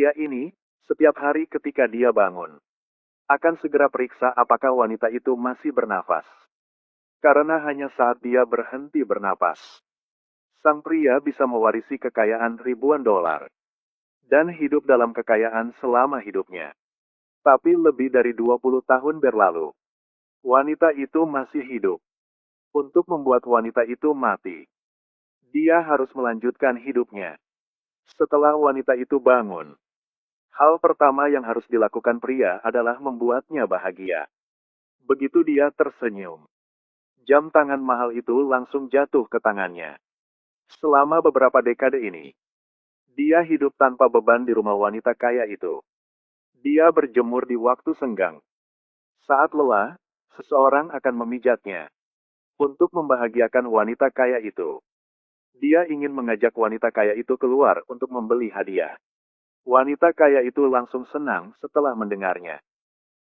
Pria ini, setiap hari ketika dia bangun, akan segera periksa apakah wanita itu masih bernafas. Karena hanya saat dia berhenti bernapas, sang pria bisa mewarisi kekayaan ribuan dolar dan hidup dalam kekayaan selama hidupnya. Tapi lebih dari 20 tahun berlalu, wanita itu masih hidup. Untuk membuat wanita itu mati, dia harus melanjutkan hidupnya. Setelah wanita itu bangun, hal pertama yang harus dilakukan pria adalah membuatnya bahagia. Begitu dia tersenyum, jam tangan mahal itu langsung jatuh ke tangannya. Selama beberapa dekade ini, dia hidup tanpa beban di rumah wanita kaya itu. Dia berjemur di waktu senggang. Saat lelah, seseorang akan memijatnya. Untuk membahagiakan wanita kaya itu, dia ingin mengajak wanita kaya itu keluar untuk membeli hadiah. Wanita kaya itu langsung senang setelah mendengarnya.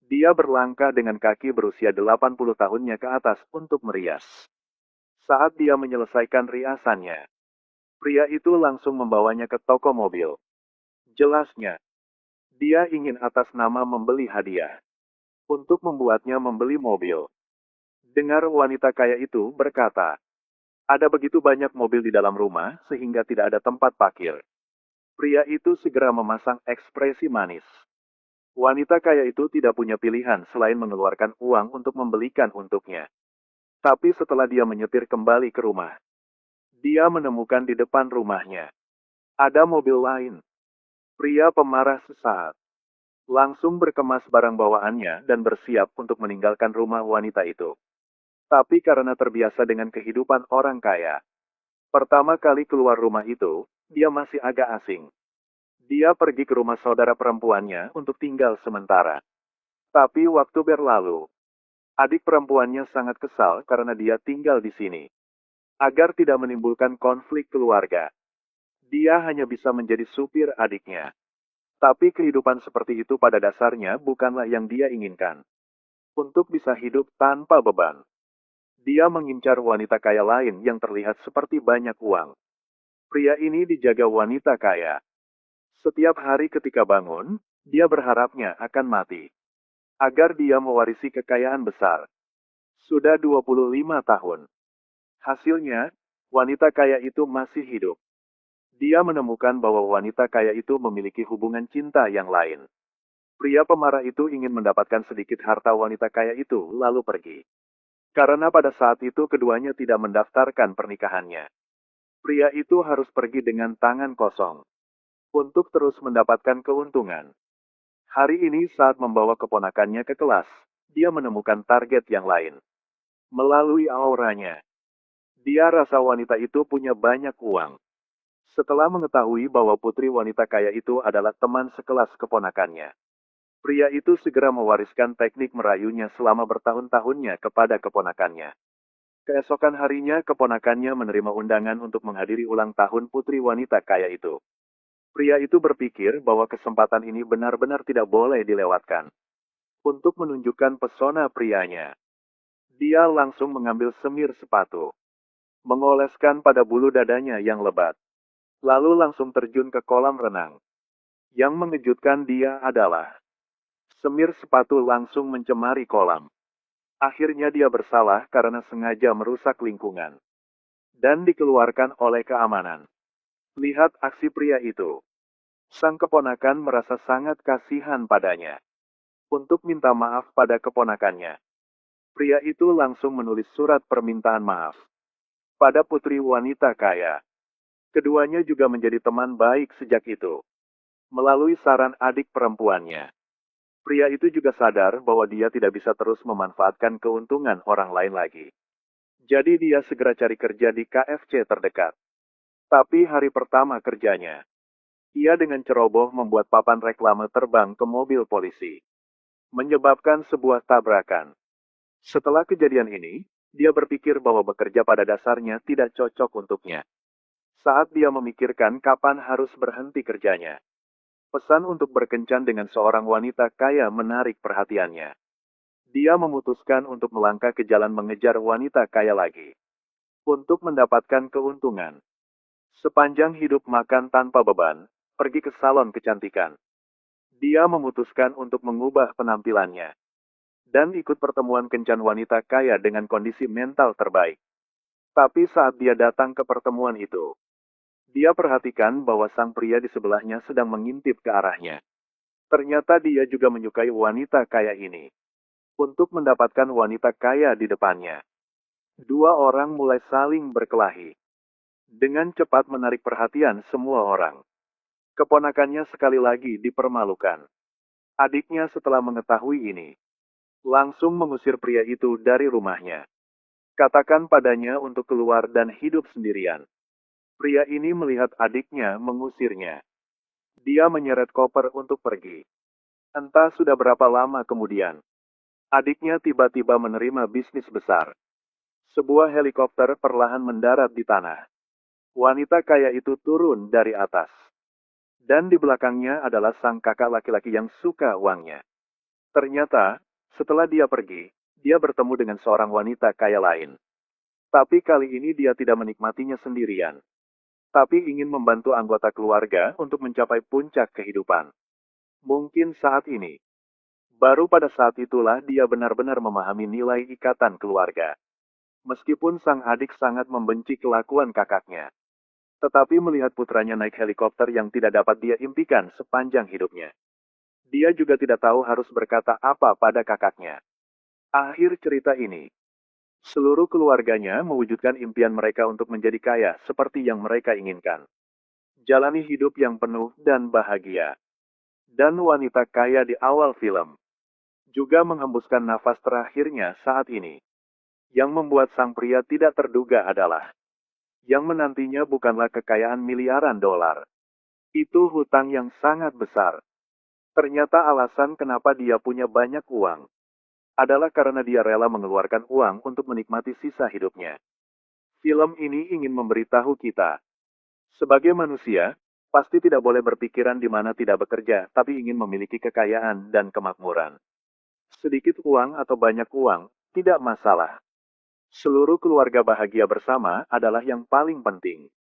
Dia berlangkah dengan kaki berusia 80 tahunnya ke atas untuk merias. Saat dia menyelesaikan riasannya, pria itu langsung membawanya ke toko mobil. Jelasnya, dia ingin atas nama membeli hadiah. Untuk membuatnya membeli mobil. Dengar wanita kaya itu berkata, ada begitu banyak mobil di dalam rumah sehingga tidak ada tempat parkir. Pria itu segera memasang ekspresi manis. Wanita kaya itu tidak punya pilihan selain mengeluarkan uang untuk membelikan untuknya. Tapi setelah dia menyetir kembali ke rumah, dia menemukan di depan rumahnya ada mobil lain. Pria pemarah sesaat langsung berkemas barang bawaannya dan bersiap untuk meninggalkan rumah wanita itu. Tapi karena terbiasa dengan kehidupan orang kaya, pertama kali keluar rumah itu, dia masih agak asing. Dia pergi ke rumah saudara perempuannya untuk tinggal sementara. Tapi waktu berlalu, adik perempuannya sangat kesal karena dia tinggal di sini. Agar tidak menimbulkan konflik keluarga, dia hanya bisa menjadi supir adiknya. Tapi kehidupan seperti itu pada dasarnya bukanlah yang dia inginkan. Untuk bisa hidup tanpa beban, dia mengincar wanita kaya lain yang terlihat seperti banyak uang. Pria ini dijaga wanita kaya. Setiap hari ketika bangun, dia berharapnya akan mati. Agar dia mewarisi kekayaan besar. Sudah 25 tahun. Hasilnya, wanita kaya itu masih hidup. Dia menemukan bahwa wanita kaya itu memiliki hubungan cinta yang lain. Pria pemarah itu ingin mendapatkan sedikit harta wanita kaya itu, lalu pergi. Karena pada saat itu keduanya tidak mendaftarkan pernikahannya. Pria itu harus pergi dengan tangan kosong. Untuk terus mendapatkan keuntungan. Hari ini saat membawa keponakannya ke kelas, dia menemukan target yang lain. Melalui auranya, dia rasa wanita itu punya banyak uang. Setelah mengetahui bahwa putri wanita kaya itu adalah teman sekelas keponakannya, pria itu segera mewariskan teknik merayunya selama bertahun-tahunnya kepada keponakannya. Keesokan harinya keponakannya menerima undangan untuk menghadiri ulang tahun putri wanita kaya itu. Pria itu berpikir bahwa kesempatan ini benar-benar tidak boleh dilewatkan. Untuk menunjukkan pesona prianya, dia langsung mengambil semir sepatu, mengoleskan pada bulu dadanya yang lebat, lalu langsung terjun ke kolam renang. Yang mengejutkan dia adalah, semir sepatu langsung mencemari kolam. Akhirnya dia bersalah karena sengaja merusak lingkungan. Dan dikeluarkan oleh keamanan. Lihat aksi pria itu. Sang keponakan merasa sangat kasihan padanya. Untuk minta maaf pada keponakannya. Pria itu langsung menulis surat permintaan maaf. Pada putri wanita kaya. Keduanya juga menjadi teman baik sejak itu. Melalui saran adik perempuannya. Pria itu juga sadar bahwa dia tidak bisa terus memanfaatkan keuntungan orang lain lagi. Jadi dia segera cari kerja di KFC terdekat. Tapi hari pertama kerjanya, ia dengan ceroboh membuat papan reklame terbang ke mobil polisi. Menyebabkan sebuah tabrakan. Setelah kejadian ini, dia berpikir bahwa bekerja pada dasarnya tidak cocok untuknya. Saat dia memikirkan kapan harus berhenti kerjanya, pesan untuk berkencan dengan seorang wanita kaya menarik perhatiannya. Dia memutuskan untuk melangkah ke jalan mengejar wanita kaya lagi. Untuk mendapatkan keuntungan. Sepanjang hidup makan tanpa beban, pergi ke salon kecantikan. Dia memutuskan untuk mengubah penampilannya dan ikut pertemuan kencan wanita kaya dengan kondisi mental terbaik. Tapi saat dia datang ke pertemuan itu, dia perhatikan bahwa sang pria di sebelahnya sedang mengintip ke arahnya. Ternyata dia juga menyukai wanita kaya ini. Untuk mendapatkan wanita kaya di depannya, dua orang mulai saling berkelahi. Dengan cepat menarik perhatian semua orang. Keponakannya sekali lagi dipermalukan. Adiknya setelah mengetahui ini, langsung mengusir pria itu dari rumahnya. Katakan padanya untuk keluar dan hidup sendirian. Pria ini melihat adiknya mengusirnya. Dia menyeret koper untuk pergi. Entah sudah berapa lama kemudian, adiknya tiba-tiba menerima bisnis besar. Sebuah helikopter perlahan mendarat di tanah. Wanita kaya itu turun dari atas. Dan di belakangnya adalah sang kakak laki-laki yang suka uangnya. Ternyata, setelah dia pergi, dia bertemu dengan seorang wanita kaya lain. Tapi kali ini dia tidak menikmatinya sendirian. Tapi ingin membantu anggota keluarga untuk mencapai puncak kehidupan. Mungkin saat ini. Baru pada saat itulah dia benar-benar memahami nilai ikatan keluarga. Meskipun sang adik sangat membenci kelakuan kakaknya. Tetapi melihat putranya naik helikopter yang tidak dapat dia impikan sepanjang hidupnya. Dia juga tidak tahu harus berkata apa pada kakaknya. Akhir cerita ini, seluruh keluarganya mewujudkan impian mereka untuk menjadi kaya seperti yang mereka inginkan. Jalani hidup yang penuh dan bahagia. Dan wanita kaya di awal film juga menghembuskan nafas terakhirnya saat ini. Yang membuat sang pria tidak terduga adalah yang menantinya bukanlah kekayaan miliaran dolar. Itu hutang yang sangat besar. Ternyata alasan kenapa dia punya banyak uang adalah karena dia rela mengeluarkan uang untuk menikmati sisa hidupnya. Film ini ingin memberitahu kita, sebagai manusia, pasti tidak boleh berpikiran di mana tidak bekerja, tapi ingin memiliki kekayaan dan kemakmuran. Sedikit uang atau banyak uang, tidak masalah. Seluruh keluarga bahagia bersama adalah yang paling penting.